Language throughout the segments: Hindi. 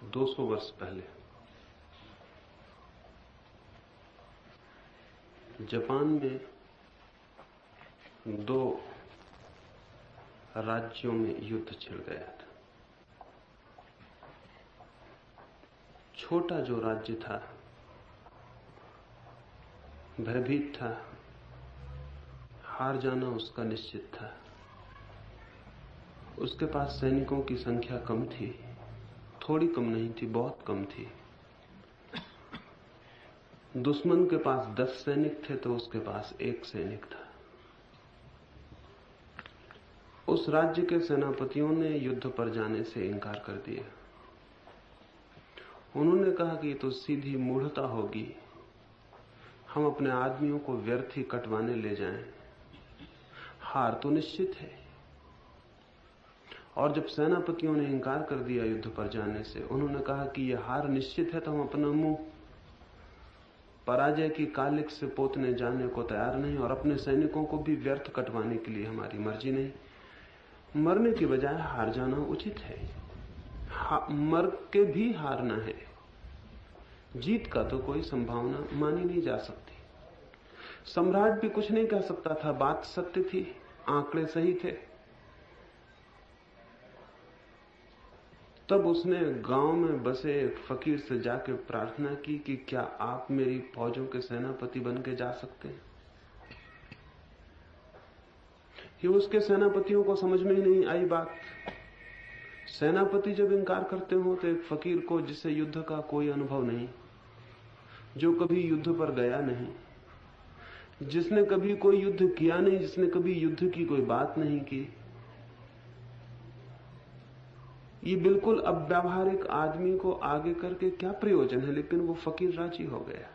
200 वर्ष पहले जापान में 2 राज्यों में युद्ध छिड़ गया था। छोटा जो राज्य था, भयभीत था, हार जाना उसका निश्चित था। उसके पास सैनिकों की संख्या कम थी, थोड़ी कम नहीं थी, बहुत कम थी। दुश्मन के पास 10 सैनिक थे तो उसके पास 1 सैनिक था। उस राज्य के सेनापतियों ने युद्ध पर जाने से इनकार कर दिया। उन्होंने कहा कि तो सीधी मूढ़ता होगी, हम अपने आदमियों को व्यर्थ ही कटवाने ले जाएं, हार तो निश्चित है। और जब सेनापतियों ने इनकार कर दिया युद्ध पर जाने से, उन्होंने कहा कि यह हार निश्चित है तो हम अपना मुंह पराजय की कालिक से पोतने जाने को तैयार नहीं, और अपने सैनिकों को भी व्यर्थ कटवाने के लिए हमारी मर्जी नहीं। मरने की बजाय हार जाना उचित है। मर के भी हारना है, जीत का तो कोई संभावना मानी नहीं जा सकती। सम्राट भी कुछ नहीं कह सकता था, बात सत्य थी, आंकड़े सही थे। तब उसने गांव में बसे एक फकीर से जाकर प्रार्थना की कि क्या आप मेरी फौजों के सेनापति बन के जा सकते हैं। ये उसके सेनापतियों को समझ में ही नहीं आई बात। सेनापति जब इनकार करते हो तो एक फकीर को, जिसे युद्ध का कोई अनुभव नहीं, जो कभी युद्ध पर गया नहीं, जिसने कभी कोई युद्ध किया नहीं, जिसने कभी युद्ध की कोई बात नहीं की, ये बिल्कुल अव्यावहारिक आदमी को आगे करके क्या प्रयोजन है। लेकिन वो फकीर राजी हो गया।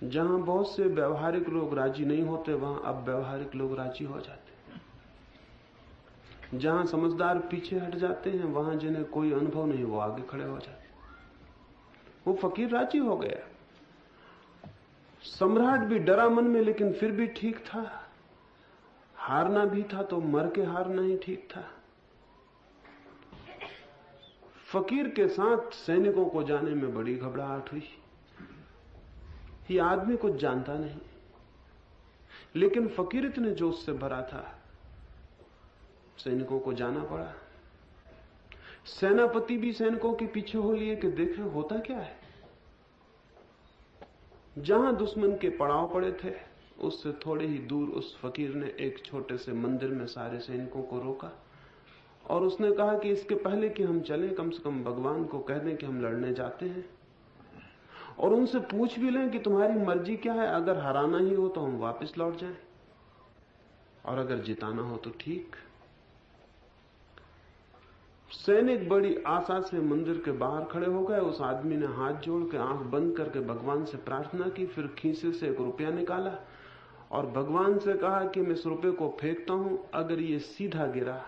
जहां बहुत से व्यवहारिक लोग राजी नहीं होते, वहां अव्यावहारिक लोग राजी हो जाते। जहां समझदार पीछे हट जाते हैं, वहां जिन्हें कोई अनुभव नहीं वो आगे खड़े हो जाते। वो फकीर राजी हो गया। सम्राट भी डरा मन में, लेकिन फिर भी ठीक था। हारना भी था तो मर के हारना ही ठीक था। फकीर के साथ सैनिकों को जाने में बड़ी घबराहट हुई। ये आदमी कुछ जानता नहीं, लेकिन फकीर इतने जोश से भरा था, सैनिकों को जाना पड़ा। सेनापति भी सैनिकों के पीछे हो लिए कि देखें होता क्या है। जहां दुश्मन के पड़ाव पड़े थे, उससे थोड़े ही दूर उस फकीर ने एक छोटे से मंदिर में सारे सैनिकों को रोका और उसने कहा कि इसके पहले कि हम चलें, कम से कम भगवान को कह दें कि हम लड़ने जाते हैं, और उनसे पूछ भी लें कि तुम्हारी मर्जी क्या है। अगर हराना ही हो तो हम वापस लौट जाएं, और अगर जिताना हो तो ठीक। सैनिक बड़ी आशा से मंदिर के बाहर खड़े हो गए। उस आदमी ने हाथ जोड़ के, आंख बंद करके भगवान से प्रार्थना की, फिर खीसे से 1 रुपया निकाला और भगवान से कहा कि मैं इस रुपये को फेंकता हूं, अगर ये सीधा गिरा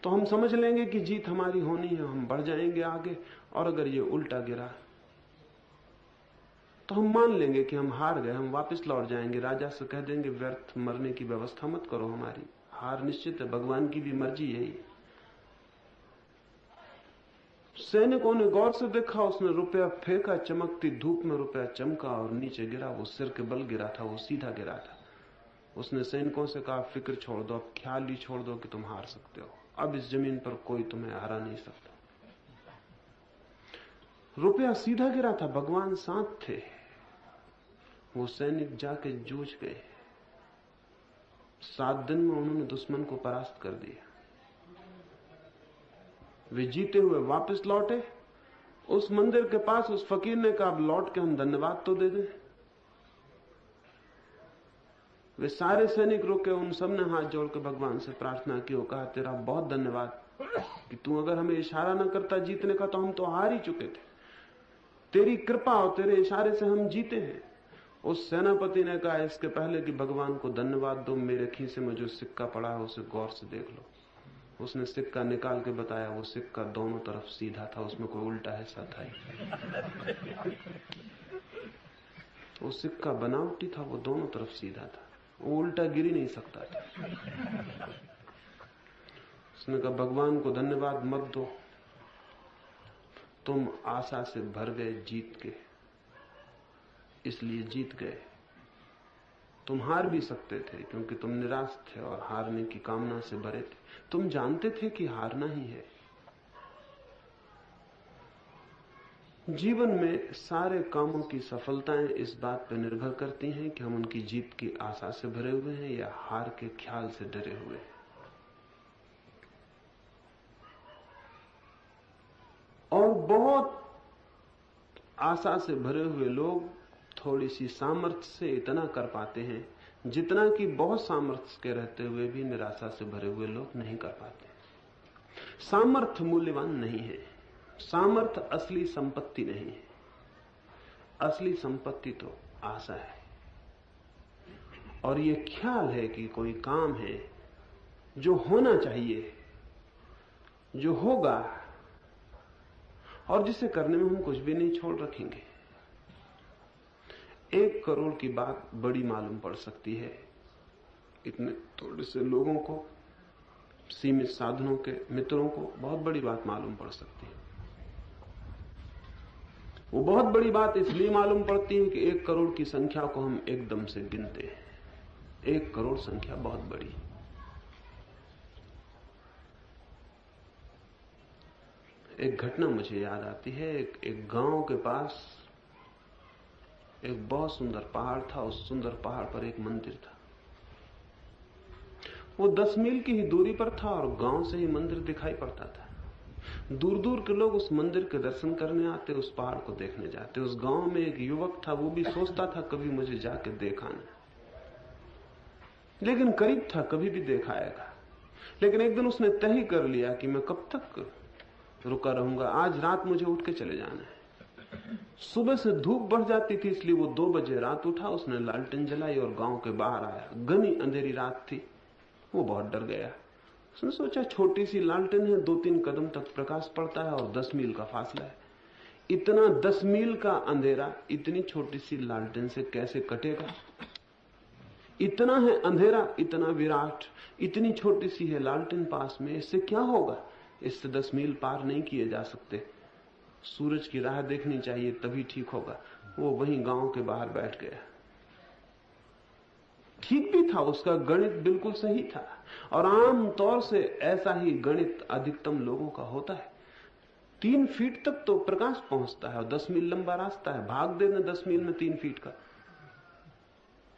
तो हम समझ लेंगे कि जीत हमारी होनी है, हम बढ़ जाएंगे आगे, और अगर ये उल्टा गिरा तो हम मान लेंगे कि हम हार गए, हम वापस लौट जाएंगे। राजा से कह देंगे व्यर्थ मरने की व्यवस्था मत करो, हमारी हार निश्चित है, भगवान की भी मर्जी यही है। सैनिकों ने गौर से देखा, उसने रुपया फेंका, चमकती धूप में रुपया चमका और नीचे गिरा। वो सिर के बल गिरा था, वो सीधा गिरा था। उसने सैनिकों से कहा फिक्र छोड़ दो, अब ख्याल ही छोड़ दो कि तुम हार सकते हो, अब इस जमीन पर कोई तुम्हें हरा नहीं सकता। रुपया सीधा गिरा था, भगवान साथ थे। वो सैनिक जाके जूझ गए। 7 दिन में उन्होंने दुश्मन को परास्त कर दिया। वे जीते हुए वापस लौटे। उस मंदिर के पास उस फकीर ने कहा अब लौट के हम धन्यवाद तो दे दें। वे सारे सैनिक रुके, उन सब ने हाथ जोड़ के भगवान से प्रार्थना की। वो कहा तेरा बहुत धन्यवाद कि तू अगर हमें इशारा न करता जीतने का तो हम तो हार ही चुके थे। तेरी कृपा और तेरे इशारे से हम जीते हैं। उस सेनापति ने कहा इसके पहले कि भगवान को धन्यवाद दो, मेरे खीसे में जो सिक्का पड़ा है उसे गौर से देख लो। उसने सिक्का निकाल के बताया, वो सिक्का दोनों तरफ सीधा था, उसमें कोई उल्टा हिस्सा था ही। वो सिक्का बनावटी था, वो दोनों तरफ सीधा था, वो उल्टा गिर ही नहीं सकता था। उसने कहा भगवान को धन्यवाद मत दो, तुम आशा से भर गए जीत के, इसलिए जीत गए। तुम हार भी सकते थे क्योंकि तुम निराश थे और हारने की कामना से भरे थे। तुम जानते थे कि हारना ही है। जीवन में सारे कामों की सफलताएं इस बात पर निर्भर करती हैं कि हम उनकी जीत की आशा से भरे हुए हैं या हार के ख्याल से डरे हुए हैं। और बहुत आशा से भरे हुए लोग थोड़ी सी सामर्थ्य से इतना कर पाते हैं जितना कि बहुत सामर्थ्य के रहते हुए भी निराशा से भरे हुए लोग नहीं कर पाते। सामर्थ्य मूल्यवान नहीं है, सामर्थ्य असली संपत्ति नहीं है। असली संपत्ति तो आशा है और ये ख्याल है कि कोई काम है जो होना चाहिए, जो होगा और जिसे करने में हम कुछ भी नहीं छोड़ रखेंगे। 1 करोड़ की बात बड़ी मालूम पड़ सकती है इतने थोड़े से लोगों को, सीमित साधनों के मित्रों को बहुत बड़ी बात मालूम पड़ सकती है। वो बहुत बड़ी बात इसलिए मालूम पड़ती है कि 1 करोड़ की संख्या को हम एकदम से गिनते हैं। 1 करोड़ संख्या बहुत बड़ी। एक घटना मुझे याद आती है। एक गांव के पास एक बहुत सुंदर पहाड़ था। उस सुंदर पहाड़ पर एक मंदिर था। वो 10 मील की ही दूरी पर था और गांव से ही मंदिर दिखाई पड़ता था। दूर दूर के लोग उस मंदिर के दर्शन करने आते, उस पहाड़ को देखने जाते। उस गांव में एक युवक था, वो भी सोचता था कभी मुझे जाके देखा ना, लेकिन करीब था कभी भी देखाएगा। लेकिन एक दिन उसने तय ही कर लिया कि मैं कब तक रुका रहूंगा, आज रात मुझे उठ के चले जाना है। सुबह से धूप बढ़ जाती थी, इसलिए वो 2 बजे रात उठा। उसने लालटेन जलाई और गांव के बाहर आया। घनी अंधेरी रात थी। वो बहुत डर गया। उसने सोचा छोटी सी लालटेन है, 2-3 कदम तक प्रकाश पड़ता है और 10 मील का फासला है। इतना 10 मील का अंधेरा इतनी छोटी सी लालटेन से कैसे कटेगा? इतना है अंधेरा, इतना विराट, इतनी छोटी सी है लालटेन पास में, इससे क्या होगा? इससे 10 मील पार नहीं किए जा सकते। सूरज की राह देखनी चाहिए, तभी ठीक होगा। वो वहीं गांव के बाहर बैठ गया। ठीक भी था, उसका गणित बिल्कुल सही था और आम तौर से ऐसा ही गणित अधिकतम लोगों का होता है। 3 फीट तक तो प्रकाश पहुंचता है और 10 मील लंबा रास्ता है। भाग देना 10 मील में 3 फीट का,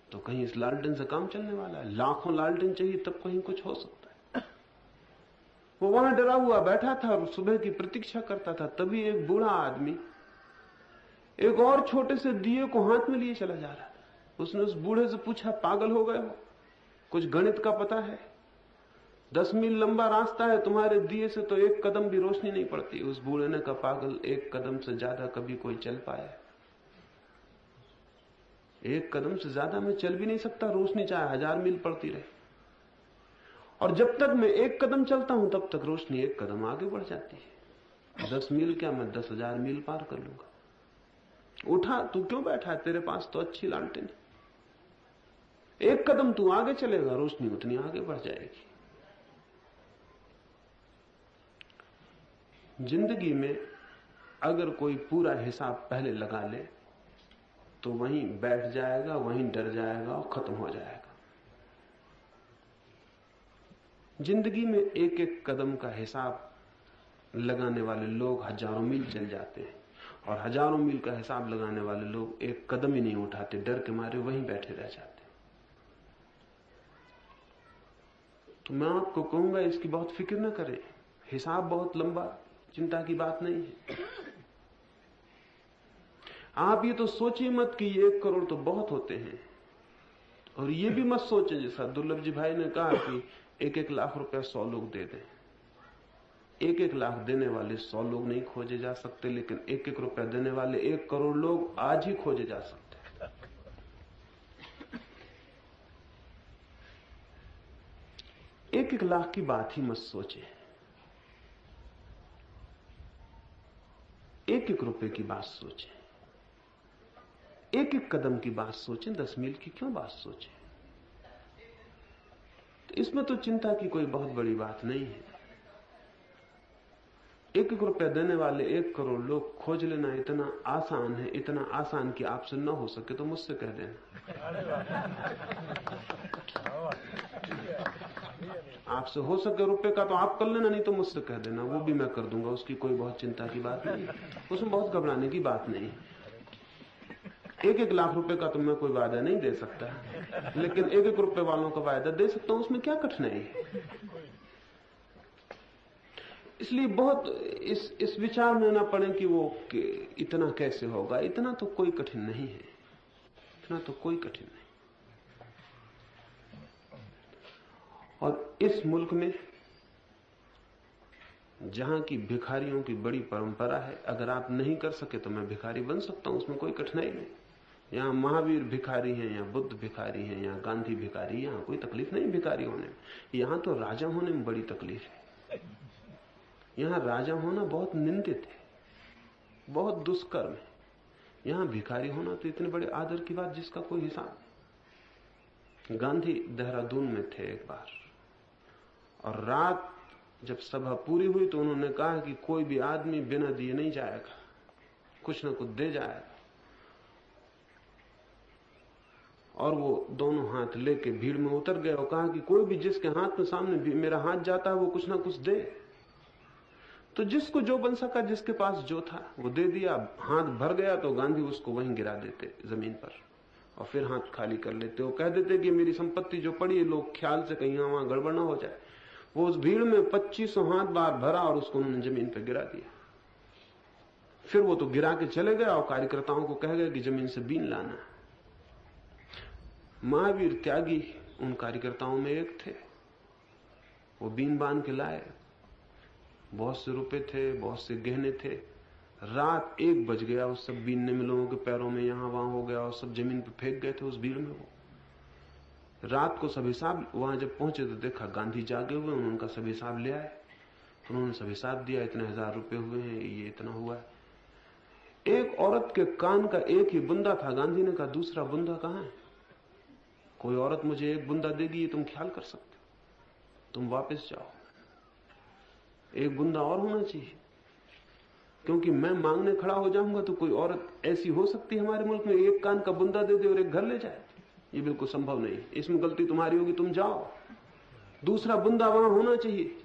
तो कहीं इस लालटेन से काम चलने वाला है? लाखों लालटेन चाहिए तब कहीं कुछ हो सकता है। वो वहां डरा हुआ बैठा था और सुबह की प्रतीक्षा करता था। तभी एक बूढ़ा आदमी एक और छोटे से दिए को हाथ में लिए चला जा रहा था। उसने उस बूढ़े से पूछा, पागल हो गए हो? कुछ गणित का पता है? 10 मील लंबा रास्ता है, तुम्हारे दिए से तो 1 कदम भी रोशनी नहीं पड़ती। उस बूढ़े ने कहा, पागल, 1 कदम से ज्यादा कभी कोई चल पाया? 1 कदम से ज्यादा मैं चल भी नहीं सकता, रोशनी चाहे 1000 मील पड़ती रहे। और जब तक मैं 1 कदम चलता हूं तब तक रोशनी 1 कदम आगे बढ़ जाती है। 10 मील क्या, मैं 10,000 मील पार कर लूंगा। उठा, तू क्यों बैठा है? तेरे पास तो अच्छी लालटेन है। 1 कदम तू आगे चलेगा, रोशनी उतनी आगे बढ़ जाएगी। जिंदगी में अगर कोई पूरा हिसाब पहले लगा ले तो वहीं बैठ जाएगा, वहीं डर जाएगा और खत्म हो जाएगा। जिंदगी में 1-1 कदम का हिसाब लगाने वाले लोग हजारों मील चल जाते हैं और हजारों मील का हिसाब लगाने वाले लोग 1 कदम ही नहीं उठाते, डर के मारे वहीं बैठे रह जाते। तो मैं आपको कहूंगा इसकी बहुत फिक्र न करें। हिसाब बहुत लंबा, चिंता की बात नहीं है। आप ये तो सोचिए मत कि ये 1 करोड़ तो बहुत होते हैं, और ये भी मत सोचें जैसा दुर्लभ जी भाई ने कहा कि 1-1 लाख रुपया 100 लोग दे दें। 1-1 लाख देने वाले 100 लोग नहीं खोजे जा सकते, लेकिन 1-1 रुपया देने वाले 1 करोड़ लोग आज ही खोजे जा सकते। 1-1 लाख की बात ही मत सोचे, 1-1 रुपए की बात सोचें, 1-1 कदम की बात सोचें। 10 मील की क्यों बात सोचें? तो इसमें तो चिंता की कोई बहुत बड़ी बात नहीं है। 1-1 रुपया देने वाले 1 करोड़ लोग खोज लेना इतना आसान है, इतना आसान कि आपसे न हो सके तो मुझसे कह देना। आपसे हो सके रुपए का तो आप कर लेना, नहीं तो मुझसे कह देना, वो भी मैं कर दूंगा। उसकी कोई बहुत चिंता की बात नहीं, उसमें बहुत घबराने की बात नहीं। 1-1 लाख रुपए का तो मैं कोई वायदा नहीं दे सकता, लेकिन 1-1 रुपए वालों का वायदा दे सकता हूं। उसमें क्या कठिनाई है? इसलिए बहुत इस विचार में ना पड़े कि इतना कैसे होगा। इतना तो कोई कठिन नहीं है, इतना तो कोई कठिन नहीं। और इस मुल्क में जहां की भिखारियों की बड़ी परंपरा है, अगर आप नहीं कर सके तो मैं भिखारी बन सकता हूं, उसमें कोई कठिनाई नहीं। यहां महावीर भिखारी हैं, या बुद्ध भिखारी हैं, या गांधी भिखारी, यहां कोई तकलीफ नहीं भिखारी होने में। यहां तो राजा होने में बड़ी तकलीफ है। यहां राजा होना बहुत निंदित है, बहुत दुष्कर्म है। यहां भिखारी होना तो इतने बड़े आदर की बात जिसका कोई हिसाब नहीं। गांधी देहरादून में थे एक बार, और रात जब सभा पूरी हुई तो उन्होंने कहा कि कोई भी आदमी बिना दिए नहीं जाएगा, कुछ ना कुछ दे जाएगा। और वो दोनों हाथ लेके भीड़ में उतर गए और कहा कि कोई भी जिसके हाथ में सामने मेरा हाथ जाता है वो कुछ ना कुछ दे। तो जिसको जो बन सका, जिसके पास जो था वो दे दिया। हाथ भर गया तो गांधी उसको वहीं गिरा देते जमीन पर, और फिर हाथ खाली कर लेते। वो कह देते कि मेरी संपत्ति जो पड़ी है, लोग ख्याल से कहीं वहां गड़बड़ ना हो जाए। वो उस भीड़ में 2500 हाथ बार भरा और उसको उन्होंने जमीन पर गिरा दिया। फिर वो तो गिरा के चले गए और कार्यकर्ताओं को कह गए कि जमीन से बीन लाना। महावीर त्यागी उन कार्यकर्ताओं में एक थे। वो बीन बांध के लाए, बहुत से रुपए थे, बहुत से गहने थे। रात 1 बज गया, उस सब बीनने में लोगों के पैरों में यहां वहां हो गया और सब जमीन पे फेंक गए थे उस भीड़ में। वो रात को सब हिसाब, वहां जब पहुंचे तो देखा गांधी जागे हुए। उन्होंने उनका सब हिसाब ले आए, उन्होंने सब हिसाब दिया, इतने 1000 रुपए हुए हैं, ये इतना हुआ है। एक औरत के कान का एक ही बुंदा था। गांधी ने कहा दूसरा बुंदा कहां है? कोई औरत मुझे एक बुंदा देगी ये तुम ख्याल कर सकते, तुम वापस जाओ, एक बुंदा और होना चाहिए, क्योंकि मैं मांगने खड़ा हो जाऊंगा तो कोई औरत ऐसी हो सकती है हमारे मुल्क में एक कान का बुंदा दे दे और एक घर ले जाए? ये बिल्कुल संभव नहीं। इसमें गलती तुम्हारी होगी, तुम जाओ, दूसरा बुंदा वहां होना चाहिए।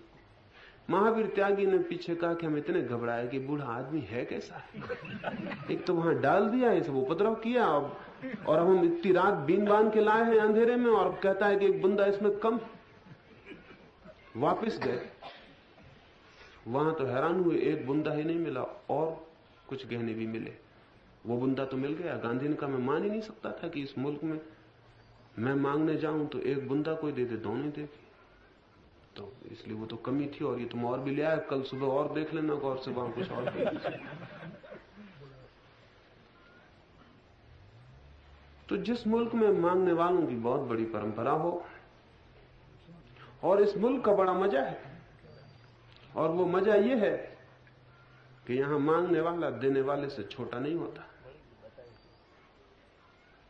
महावीर त्यागी ने पीछे कहा कि हम इतने घबराए कि बूढ़ा आदमी है कैसा है, एक तो वहां डाल दिया, ये सब उपद्रव किया, और अब हम इतनी रात बीन बांध के लाए हैं अंधेरे में, और कहता है कि एक बुंदा इसमें कम। वापिस गए, वहां तो हैरान हुए, एक बुंदा ही नहीं मिला, और कुछ गहने भी मिले। वो बुंदा तो मिल गया। गांधी ने कहा मैं मान ही नहीं सकता था कि इस मुल्क में मैं मांगने जाऊं तो एक बुंदा कोई दे दे, दोनों दे। तो इसलिए वो तो कमी थी, और ये तुम और भी ले आए, कल सुबह और देख लेना गौर से, वहां कुछ और दे। तो जिस मुल्क में मांगने वालों की बहुत बड़ी परंपरा हो, और इस मुल्क का बड़ा मजा है, और वो मजा ये है कि यहां मांगने वाला देने वाले से छोटा नहीं होता।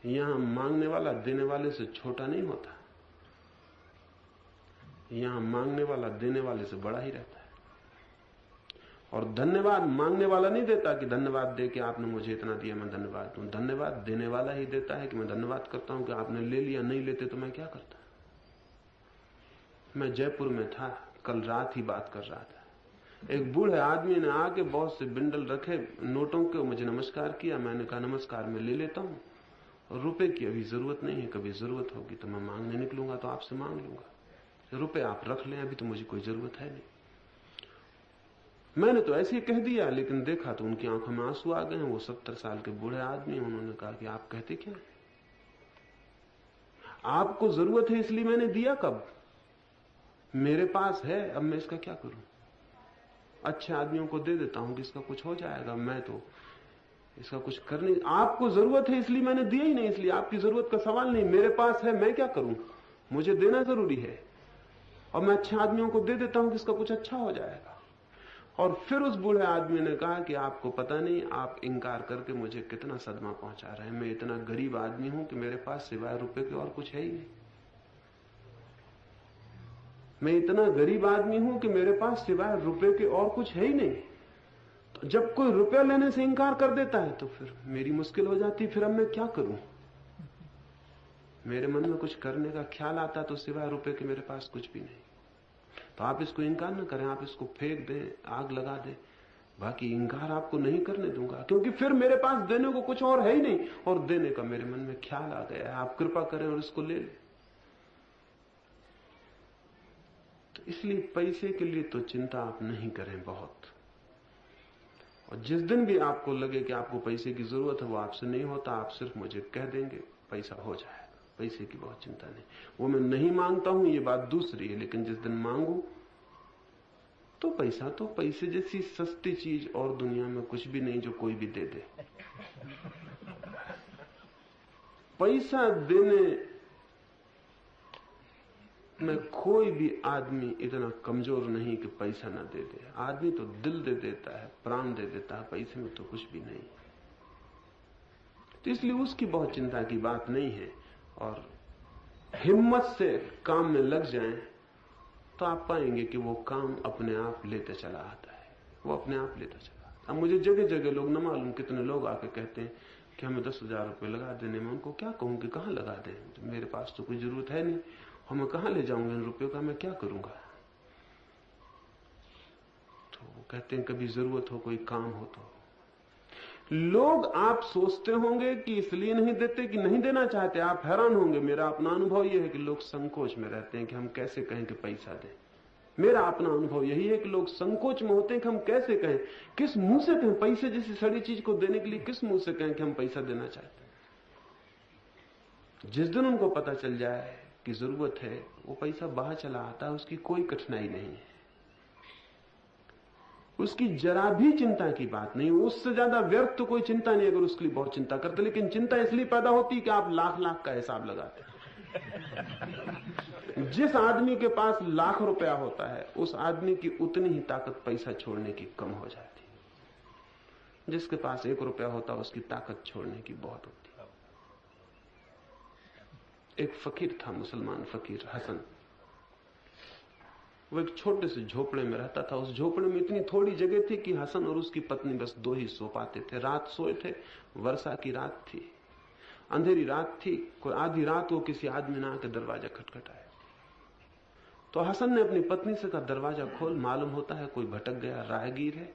यहां मांगने वाला देने वाले से छोटा नहीं होता, यहां मांगने वाला देने वाले से बड़ा ही रहता है। और धन्यवाद मांगने वाला नहीं देता कि धन्यवाद दे कि आपने मुझे इतना दिया मैं धन्यवाद दूं। धन्यवाद देने वाला ही देता है कि मैं धन्यवाद करता हूं कि आपने ले लिया, नहीं लेते तो मैं क्या करता। मैं जयपुर में था, कल रात ही बात कर रहा था। एक बूढ़े आदमी ने आके बहुत से बिंडल रखे नोटों के, मुझे नमस्कार किया। मैंने कहा नमस्कार मैं ले लेता हूं, और रुपए की अभी जरूरत नहीं है, कभी जरूरत होगी तो मैं मांगने निकलूंगा तो आपसे मांग लूंगा। रुपए आप रख लें, अभी तो मुझे कोई जरूरत है नहीं। मैंने तो ऐसे ही कह दिया, लेकिन देखा तो उनकी आंखों में आंसू आ गए हैं। वो 70 साल के बूढ़े आदमी। उन्होंने कहा कि आप कहते क्या, आपको जरूरत है इसलिए मैंने दिया कब, मेरे पास है, अब मैं इसका क्या करूं। अच्छे आदमियों को दे देता हूं कि इसका कुछ हो जाएगा, मैं तो इसका कुछ कर नहीं। आपको जरूरत है इसलिए मैंने दिया ही नहीं, इसलिए आपकी जरूरत का सवाल नहीं। मेरे पास है, मैं क्या करूं, मुझे देना जरूरी है, और मैं अच्छे आदमियों को दे देता हूं कि इसका कुछ अच्छा हो जाएगा। और फिर उस बूढ़े आदमी ने कहा कि आपको पता नहीं आप इंकार करके मुझे कितना सदमा पहुंचा रहे हैं। मैं इतना गरीब आदमी हूं कि मेरे पास सिवाय रुपए के और कुछ है ही नहीं। मैं इतना गरीब आदमी हूं कि मेरे पास सिवाय रुपए के और कुछ है ही नहीं। तो जब कोई रुपया लेने से इंकार कर देता है तो फिर मेरी मुश्किल हो जाती, फिर अब मैं क्या करूं? मेरे मन में कुछ करने का ख्याल आता तो सिवाय रुपए के मेरे पास कुछ भी नहीं। तो आप इसको इंकार न करें, आप इसको फेंक दें, आग लगा दें, बाकी इंकार आपको नहीं करने दूंगा, क्योंकि फिर मेरे पास देने को कुछ और है ही नहीं, और देने का मेरे मन में ख्याल आ गया है। आप कृपा करें और इसको ले लें। तो इसलिए पैसे के लिए तो चिंता आप नहीं करें बहुत। और जिस दिन भी आपको लगे कि आपको पैसे की जरूरत है, वो आपसे नहीं होता, आप सिर्फ मुझे कह देंगे, पैसा हो जाएगा। पैसे की बहुत चिंता नहीं। वो मैं नहीं मांगता हूं, ये बात दूसरी है, लेकिन जिस दिन मांगू तो पैसा, तो पैसे जैसी सस्ती चीज और दुनिया में कुछ भी नहीं जो कोई भी दे दे। पैसा देने में कोई भी आदमी इतना कमजोर नहीं कि पैसा ना दे दे। आदमी तो दिल दे देता है, प्राण दे देता है, पैसे में तो कुछ भी नहीं। तो इसलिए उसकी बहुत चिंता की बात नहीं है। और हिम्मत से काम में लग जाएं तो आप पाएंगे कि वो काम अपने आप लेते चला आता है, वो अपने आप लेता चला आता है। अब मुझे जगह जगह लोग, न मालूम कितने लोग आके कहते हैं कि हमें 10,000 रुपये लगा देने में। उनको क्या कहूं कि कहां लगा दें, तो मेरे पास तो कोई जरूरत है नहीं, मैं कहां ले जाऊंगा इन रुपयों का, मैं क्या करूंगा? तो वो कहते हैं कभी जरूरत हो, कोई काम हो तो। लोग, आप सोचते होंगे कि इसलिए नहीं देते कि नहीं देना चाहते, आप हैरान होंगे। मेरा अपना अनुभव यह है कि लोग संकोच में रहते हैं कि हम कैसे कहें कि पैसा दें। मेरा अपना अनुभव यही है कि लोग संकोच में होते हैं कि हम कैसे कहें, किस मुंह से कहें, पैसे जैसी सड़ी चीज को देने के लिए किस मुंह से कहें कि हम पैसा देना चाहते हैं। जिस दिन उनको पता चल जाए कि जरूरत है, वो पैसा बाहर चला आता है, उसकी कोई कठिनाई नहीं है, उसकी जरा भी चिंता की बात नहीं। उससे ज्यादा व्यर्थ तो कोई चिंता नहीं अगर उसके लिए बहुत चिंता करते। लेकिन चिंता इसलिए पैदा होती है कि आप लाख लाख का हिसाब लगाते हैं। जिस आदमी के पास लाख रुपया होता है, उस आदमी की उतनी ही ताकत पैसा छोड़ने की कम हो जाती है। जिसके पास 1 रुपया होता है, उसकी ताकत छोड़ने की बहुत होती है। एक फकीर था, मुसलमान फकीर हसन। वो एक छोटे से झोपड़े में रहता था। उस झोपड़े में इतनी थोड़ी जगह थी कि हसन और उसकी पत्नी बस 2 ही सो पाते थे। रात सोए थे, वर्षा की रात थी, अंधेरी रात थी। कोई आधी रात वो किसी आदमी ने आकर दरवाजा खटखटाया। तो हसन ने अपनी पत्नी से कहा, दरवाजा खोल, मालूम होता है कोई भटक गया, राहगीर है।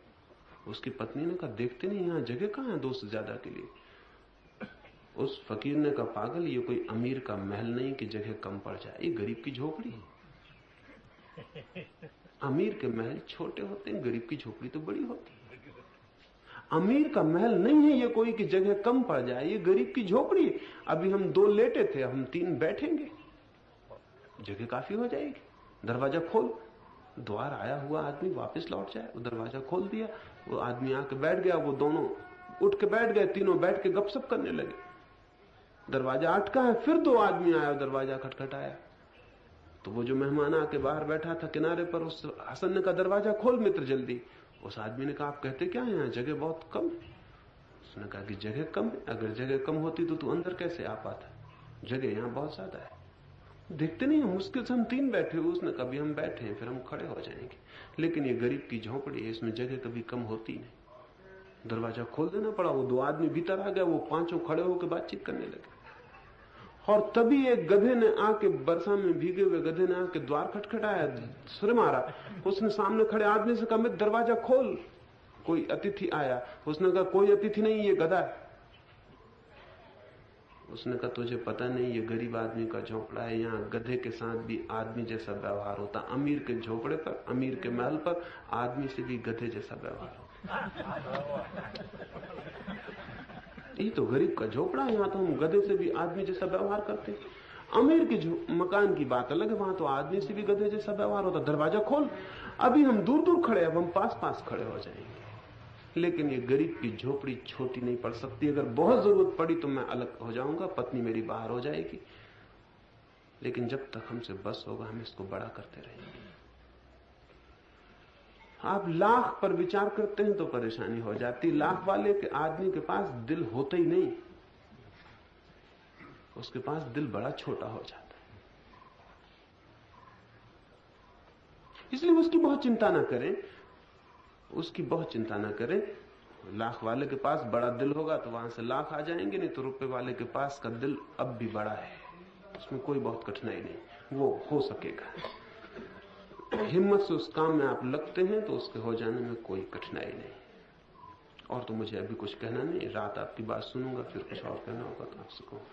उसकी पत्नी ने कहा, देखते नहीं यहां जगह कहां है 2 से ज्यादा के लिए। उस फकीर ने कहा, पागल, ये कोई अमीर का महल नहीं कि जगह कम पड़ जाए, ये गरीब की झोपड़ी है। अमीर के महल छोटे होते हैं, गरीब की झोपड़ी तो बड़ी होती है। अमीर का महल नहीं है ये कोई कि जगह कम पड़ जाए, ये गरीब की झोपड़ी है। अभी हम 2 लेटे थे, हम 3 बैठेंगे, जगह काफी हो जाएगी। दरवाजा खोल। द्वार आया हुआ आदमी वापस लौट जाए। वो दरवाजा खोल दिया, वो आदमी आके बैठ गया। वो दोनों उठ के बैठ गए, तीनों बैठ के गपशप करने लगे। दरवाजा अटका है, फिर 2 आदमी आया, दरवाजा खटखटाया। तो वो जो मेहमान आके बाहर बैठा था किनारे पर, उस हसन ने कहा, दरवाजा खोल मित्र जल्दी। उस आदमी ने कहा, आप कहते क्या है, यहाँ जगह बहुत कम। उसने कहा कि जगह कम है, अगर जगह कम होती तो तू अंदर कैसे आ पाता, जगह यहाँ बहुत ज्यादा है। देखते नहीं, मुश्किल से हम 3 बैठे हुए। उसने कभी हम बैठे हैं, फिर हम खड़े हो जाएंगे, लेकिन ये गरीब की झोपड़ी है, इसमें जगह कभी कम होती नहीं। दरवाजा खोल देना पड़ा। वो 2 आदमी भीतर आ गया, वो 5 खड़े होकर बातचीत करने लगे। और तभी एक गधे ने आके, बरसा में भीगे हुए गधे ने आके द्वार खटखटाया, सुर मारा। उसने सामने खड़े आदमी से कहा, मैं दरवाजा खोल, कोई अतिथि आया। उसने कहा, कोई अतिथि नहीं, ये गधा है। उसने कहा, तुझे पता नहीं, ये गरीब आदमी का झोपड़ा है, यहाँ गधे के साथ भी आदमी जैसा व्यवहार होता। अमीर के झोपड़े पर, अमीर के महल पर आदमी से भी गधे जैसा व्यवहार होता। ये तो गरीब का झोपड़ा है, यहाँ तो हम गधे से भी आदमी जैसा व्यवहार करते हैं। अमीर के मकान की बात अलग है, वहां तो आदमी से भी गधे जैसा व्यवहार होता। दरवाजा खोल। अभी हम दूर दूर खड़े, अब हम पास पास खड़े हो जाएंगे। लेकिन ये गरीब की झोपड़ी छोटी नहीं पड़ सकती। अगर बहुत जरूरत पड़ी तो मैं अलग हो जाऊंगा, पत्नी मेरी बाहर हो जाएगी, लेकिन जब तक हमसे बस होगा हम इसको बड़ा करते रहेंगे। आप लाख पर विचार करते हैं तो परेशानी हो जाती। लाख वाले के आदमी के पास दिल होता ही नहीं, उसके पास दिल बड़ा छोटा हो जाता है। इसलिए उसकी बहुत चिंता ना करें। उसकी बहुत चिंता ना करें। लाख वाले के पास बड़ा दिल होगा तो वहां से लाख आ जाएंगे, नहीं तो रुपए वाले के पास का दिल अब भी बड़ा है, उसमें कोई बहुत कठिनाई नहीं, वो हो सकेगा। हिम्मत से उस काम में आप लगते हैं तो उसके हो जाने में कोई कठिनाई नहीं। और तो मुझे अभी कुछ कहना नहीं, रात आपकी बात सुनूंगा, फिर कुछ और कहना होगा तो आपसे कहूंगा।